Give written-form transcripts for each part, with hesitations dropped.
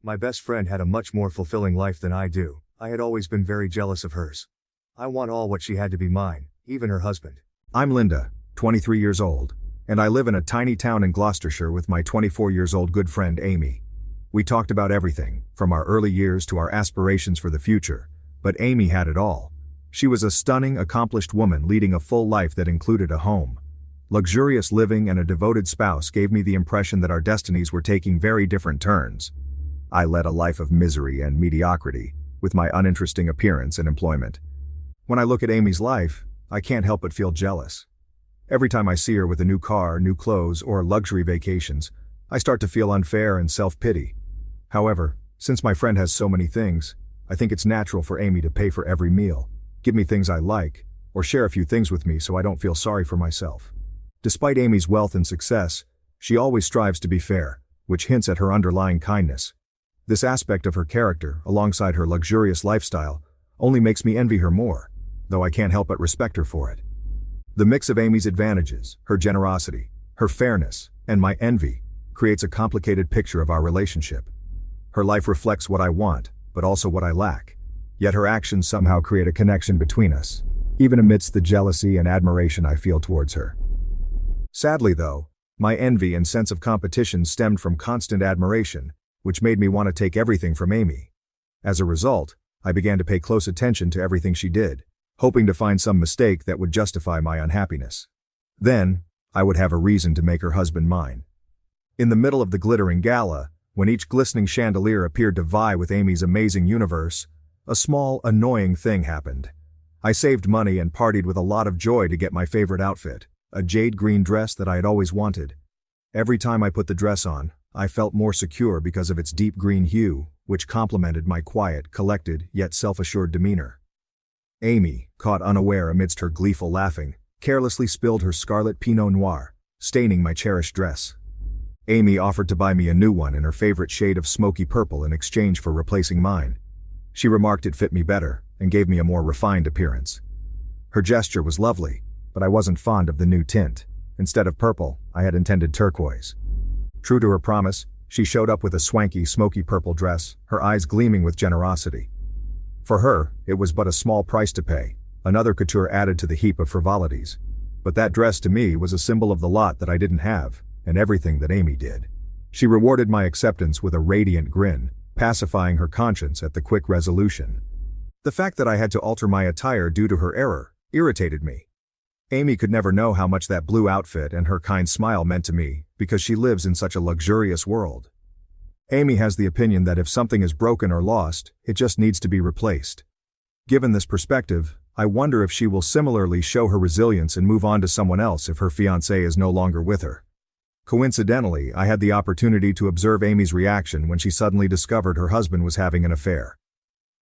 My best friend had a much more fulfilling life than I do. I had always been very jealous of hers. I want all what she had to be mine, even her husband. I'm Linda, 23 years old, and I live in a tiny town in Gloucestershire with my 24 years old good friend Amy. We talked about everything, from our early years to our aspirations for the future, but Amy had it all. She was a stunning, accomplished woman leading a full life that included a home. Luxurious living and a devoted spouse gave me the impression that our destinies were taking very different turns. I led a life of misery and mediocrity, with my uninteresting appearance and employment. When I look at Amy's life, I can't help but feel jealous. Every time I see her with a new car, new clothes, or luxury vacations, I start to feel unfair and self-pity. However, since my friend has so many things, I think it's natural for Amy to pay for every meal, give me things I like, or share a few things with me so I don't feel sorry for myself. Despite Amy's wealth and success, she always strives to be fair, which hints at her underlying kindness. This aspect of her character, alongside her luxurious lifestyle, only makes me envy her more, though I can't help but respect her for it. The mix of Amy's advantages, her generosity, her fairness, and my envy, creates a complicated picture of our relationship. Her life reflects what I want, but also what I lack. Yet her actions somehow create a connection between us, even amidst the jealousy and admiration I feel towards her. Sadly though, my envy and sense of competition stemmed from constant admiration, which made me want to take everything from Amy. As a result, I began to pay close attention to everything she did, hoping to find some mistake that would justify my unhappiness. Then, I would have a reason to make her husband mine. In the middle of the glittering gala, when each glistening chandelier appeared to vie with Amy's amazing universe, a small, annoying thing happened. I saved money and partied with a lot of joy to get my favorite outfit, a jade green dress that I had always wanted. Every time I put the dress on, I felt more secure because of its deep green hue, which complemented my quiet, collected, yet self-assured demeanor. Amy, caught unaware amidst her gleeful laughing, carelessly spilled her scarlet Pinot Noir, staining my cherished dress. Amy offered to buy me a new one in her favorite shade of smoky purple in exchange for replacing mine. She remarked it fit me better, and gave me a more refined appearance. Her gesture was lovely, but I wasn't fond of the new tint. Instead of purple, I had intended turquoise. True to her promise, she showed up with a swanky, smoky purple dress, her eyes gleaming with generosity. For her, it was but a small price to pay, another couture added to the heap of frivolities. But that dress to me was a symbol of the lot that I didn't have, and everything that Amy did. She rewarded my acceptance with a radiant grin, pacifying her conscience at the quick resolution. The fact that I had to alter my attire due to her error irritated me. Amy could never know how much that blue outfit and her kind smile meant to me, because she lives in such a luxurious world. Amy has the opinion that if something is broken or lost, it just needs to be replaced. Given this perspective, I wonder if she will similarly show her resilience and move on to someone else if her fiancé is no longer with her. Coincidentally, I had the opportunity to observe Amy's reaction when she suddenly discovered her husband was having an affair.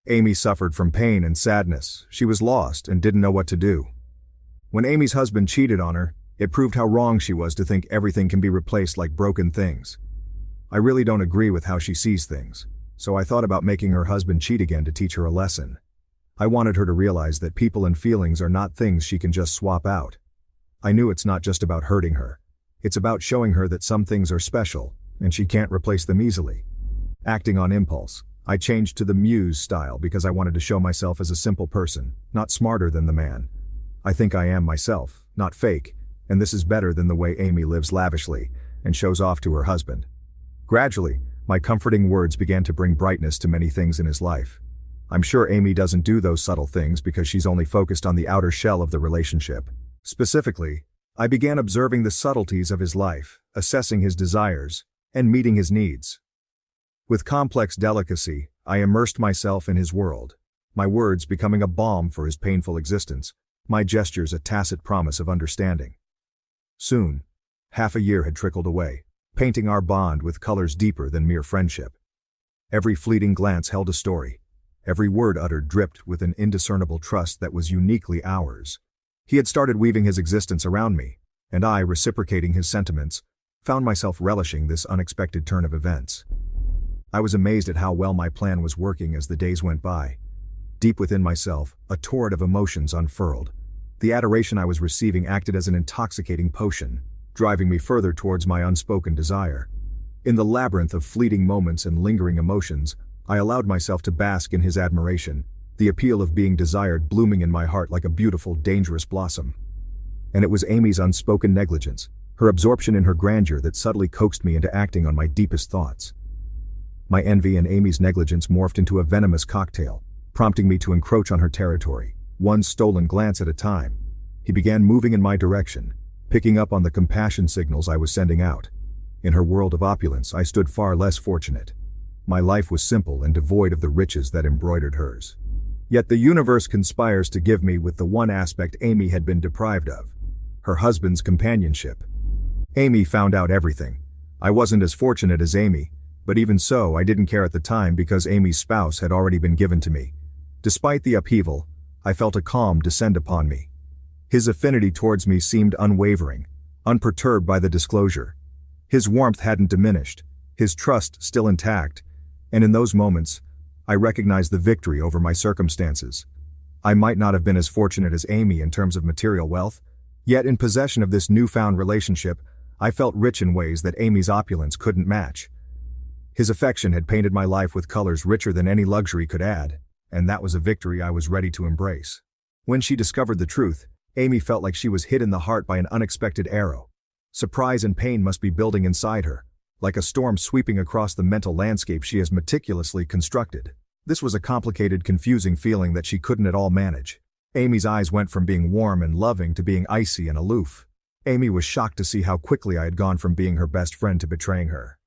Amy suffered from pain and sadness. She was lost and didn't know what to do. When Amy's husband cheated on her, it proved how wrong she was to think everything can be replaced like broken things. I really don't agree with how she sees things, so I thought about making her husband cheat again to teach her a lesson. I wanted her to realize that people and feelings are not things she can just swap out. I knew it's not just about hurting her. It's about showing her that some things are special, and she can't replace them easily. Acting on impulse, I changed to the muse style because I wanted to show myself as a simple person, not smarter than the man. I think I am myself, not fake, and this is better than the way Amy lives lavishly and shows off to her husband. Gradually, my comforting words began to bring brightness to many things in his life. I'm sure Amy doesn't do those subtle things because she's only focused on the outer shell of the relationship. Specifically, I began observing the subtleties of his life, assessing his desires, and meeting his needs. With complex delicacy, I immersed myself in his world, my words becoming a balm for his painful existence, my gestures a tacit promise of understanding. Soon, half a year had trickled away, painting our bond with colors deeper than mere friendship. Every fleeting glance held a story. Every word uttered dripped with an indiscernible trust that was uniquely ours. He had started weaving his existence around me, and I, reciprocating his sentiments, found myself relishing this unexpected turn of events. I was amazed at how well my plan was working as the days went by. Deep within myself, a torrent of emotions unfurled. The adoration I was receiving acted as an intoxicating potion, driving me further towards my unspoken desire. In the labyrinth of fleeting moments and lingering emotions, I allowed myself to bask in his admiration, the appeal of being desired blooming in my heart like a beautiful, dangerous blossom. And it was Amy's unspoken negligence, her absorption in her grandeur that subtly coaxed me into acting on my deepest thoughts. My envy and Amy's negligence morphed into a venomous cocktail, prompting me to encroach on her territory, one stolen glance at a time. He began moving in my direction, picking up on the compassion signals I was sending out. In her world of opulence, I stood far less fortunate. My life was simple and devoid of the riches that embroidered hers. Yet the universe conspires to give me with the one aspect Amy had been deprived of: her husband's companionship. Amy found out everything. I wasn't as fortunate as Amy, but even so, I didn't care at the time because Amy's spouse had already been given to me. Despite the upheaval, I felt a calm descend upon me. His affinity towards me seemed unwavering, unperturbed by the disclosure. His warmth hadn't diminished, his trust still intact, and in those moments, I recognized the victory over my circumstances. I might not have been as fortunate as Amy in terms of material wealth, yet in possession of this newfound relationship, I felt rich in ways that Amy's opulence couldn't match. His affection had painted my life with colors richer than any luxury could add, and that was a victory I was ready to embrace. When she discovered the truth, Amy felt like she was hit in the heart by an unexpected arrow. Surprise and pain must be building inside her, like a storm sweeping across the mental landscape she has meticulously constructed. This was a complicated, confusing feeling that she couldn't at all manage. Amy's eyes went from being warm and loving to being icy and aloof. Amy was shocked to see how quickly I had gone from being her best friend to betraying her.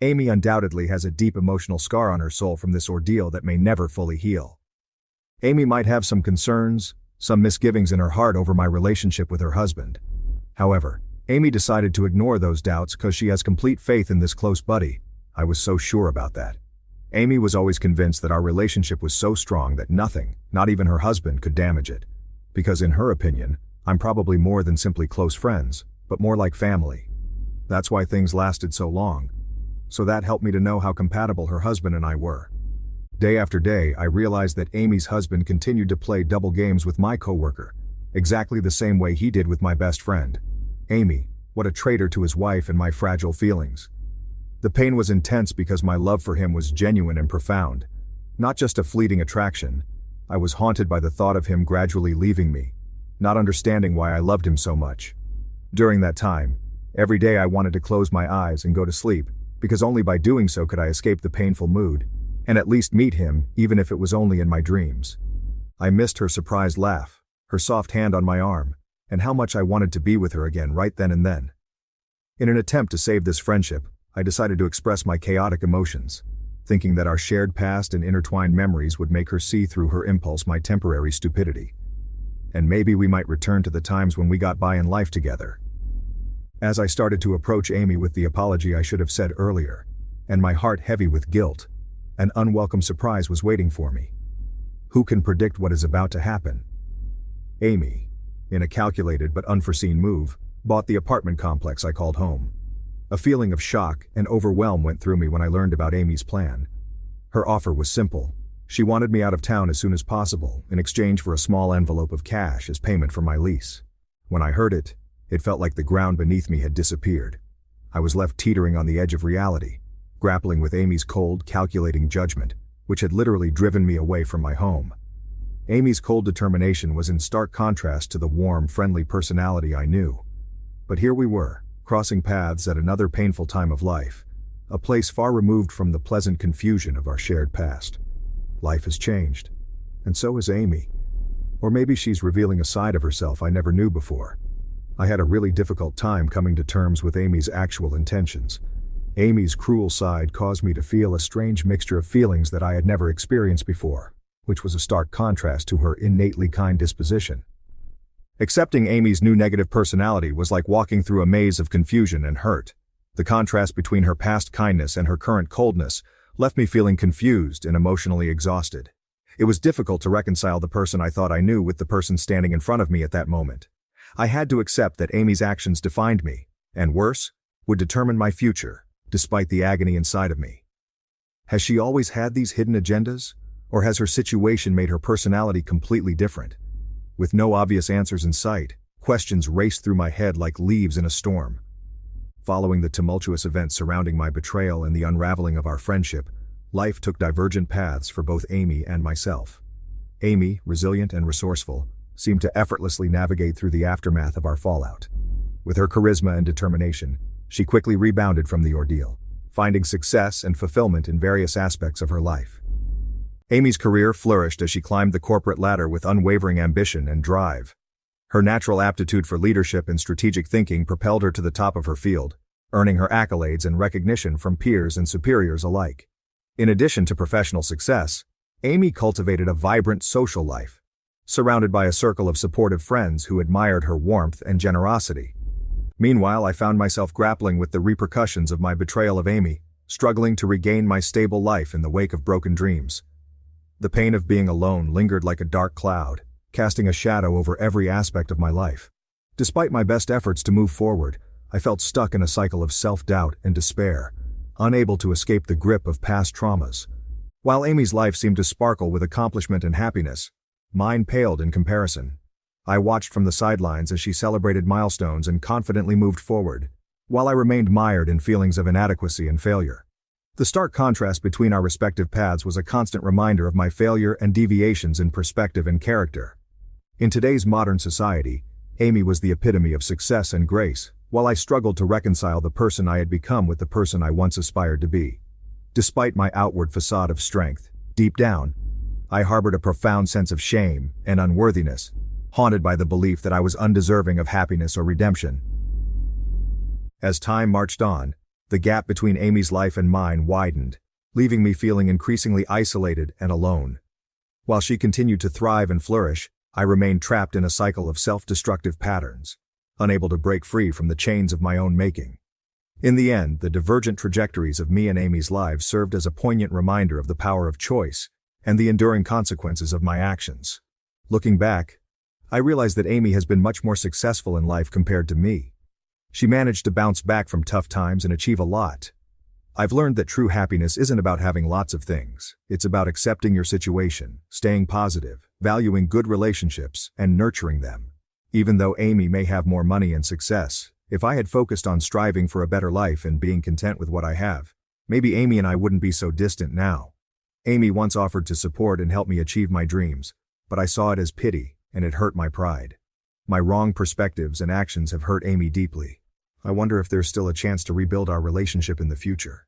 Amy undoubtedly has a deep emotional scar on her soul from this ordeal that may never fully heal. Amy might have some concerns, some misgivings in her heart over my relationship with her husband. However, Amy decided to ignore those doubts because she has complete faith in this close buddy. I was so sure about that. Amy was always convinced that our relationship was so strong that nothing, not even her husband, could damage it. Because in her opinion, I'm probably more than simply close friends, but more like family. That's why things lasted so long. So that helped me to know how compatible her husband and I were. Day after day, I realized that Amy's husband continued to play double games with my coworker, exactly the same way he did with my best friend. Amy, what a traitor to his wife and my fragile feelings. The pain was intense because my love for him was genuine and profound. Not just a fleeting attraction. I was haunted by the thought of him gradually leaving me, not understanding why I loved him so much. During that time, every day I wanted to close my eyes and go to sleep, because only by doing so could I escape the painful mood, and at least meet him, even if it was only in my dreams. I missed her surprised laugh, her soft hand on my arm, and how much I wanted to be with her again right then and then. In an attempt to save this friendship, I decided to express my chaotic emotions, thinking that our shared past and intertwined memories would make her see through her impulse my temporary stupidity. And maybe we might return to the times when we got by in life together. As I started to approach Amy with the apology I should have said earlier, and my heart heavy with guilt, an unwelcome surprise was waiting for me. Who can predict what is about to happen? Amy, in a calculated but unforeseen move, bought the apartment complex I called home. A feeling of shock and overwhelm went through me when I learned about Amy's plan. Her offer was simple. She wanted me out of town as soon as possible, in exchange for a small envelope of cash as payment for my lease. When I heard it, it felt like the ground beneath me had disappeared. I was left teetering on the edge of reality, grappling with Amy's cold, calculating judgment, which had literally driven me away from my home. Amy's cold determination was in stark contrast to the warm, friendly personality I knew. But here we were, crossing paths at another painful time of life, a place far removed from the pleasant confusion of our shared past. Life has changed, and so has Amy. Or maybe she's revealing a side of herself I never knew before. I had a really difficult time coming to terms with Amy's actual intentions. Amy's cruel side caused me to feel a strange mixture of feelings that I had never experienced before, which was a stark contrast to her innately kind disposition. Accepting Amy's new negative personality was like walking through a maze of confusion and hurt. The contrast between her past kindness and her current coldness left me feeling confused and emotionally exhausted. It was difficult to reconcile the person I thought I knew with the person standing in front of me at that moment. I had to accept that Amy's actions defined me, and worse, would determine my future, despite the agony inside of me. Has she always had these hidden agendas, or has her situation made her personality completely different? With no obvious answers in sight, questions raced through my head like leaves in a storm. Following the tumultuous events surrounding my betrayal and the unraveling of our friendship, life took divergent paths for both Amy and myself. Amy, resilient and resourceful, seemed to effortlessly navigate through the aftermath of our fallout. With her charisma and determination, she quickly rebounded from the ordeal, finding success and fulfillment in various aspects of her life. Amy's career flourished as she climbed the corporate ladder with unwavering ambition and drive. Her natural aptitude for leadership and strategic thinking propelled her to the top of her field, earning her accolades and recognition from peers and superiors alike. In addition to professional success, Amy cultivated a vibrant social life, surrounded by a circle of supportive friends who admired her warmth and generosity. Meanwhile, I found myself grappling with the repercussions of my betrayal of Amy, struggling to regain my stable life in the wake of broken dreams. The pain of being alone lingered like a dark cloud, casting a shadow over every aspect of my life. Despite my best efforts to move forward, I felt stuck in a cycle of self-doubt and despair, unable to escape the grip of past traumas. While Amy's life seemed to sparkle with accomplishment and happiness, mine paled in comparison. I watched from the sidelines as she celebrated milestones and confidently moved forward, while I remained mired in feelings of inadequacy and failure. The stark contrast between our respective paths was a constant reminder of my failure and deviations in perspective and character. In today's modern society, Amy was the epitome of success and grace, while I struggled to reconcile the person I had become with the person I once aspired to be. Despite my outward facade of strength, deep down, I harbored a profound sense of shame and unworthiness, haunted by the belief that I was undeserving of happiness or redemption. As time marched on, the gap between Amy's life and mine widened, leaving me feeling increasingly isolated and alone. While she continued to thrive and flourish, I remained trapped in a cycle of self-destructive patterns, unable to break free from the chains of my own making. In the end, the divergent trajectories of me and Amy's lives served as a poignant reminder of the power of choice and the enduring consequences of my actions. Looking back, I realized that Amy has been much more successful in life compared to me. She managed to bounce back from tough times and achieve a lot. I've learned that true happiness isn't about having lots of things. It's about accepting your situation, staying positive, valuing good relationships, and nurturing them. Even though Amy may have more money and success, if I had focused on striving for a better life and being content with what I have, maybe Amy and I wouldn't be so distant now. Amy once offered to support and help me achieve my dreams, but I saw it as pity, and it hurt my pride. My wrong perspectives and actions have hurt Amy deeply. I wonder if there's still a chance to rebuild our relationship in the future.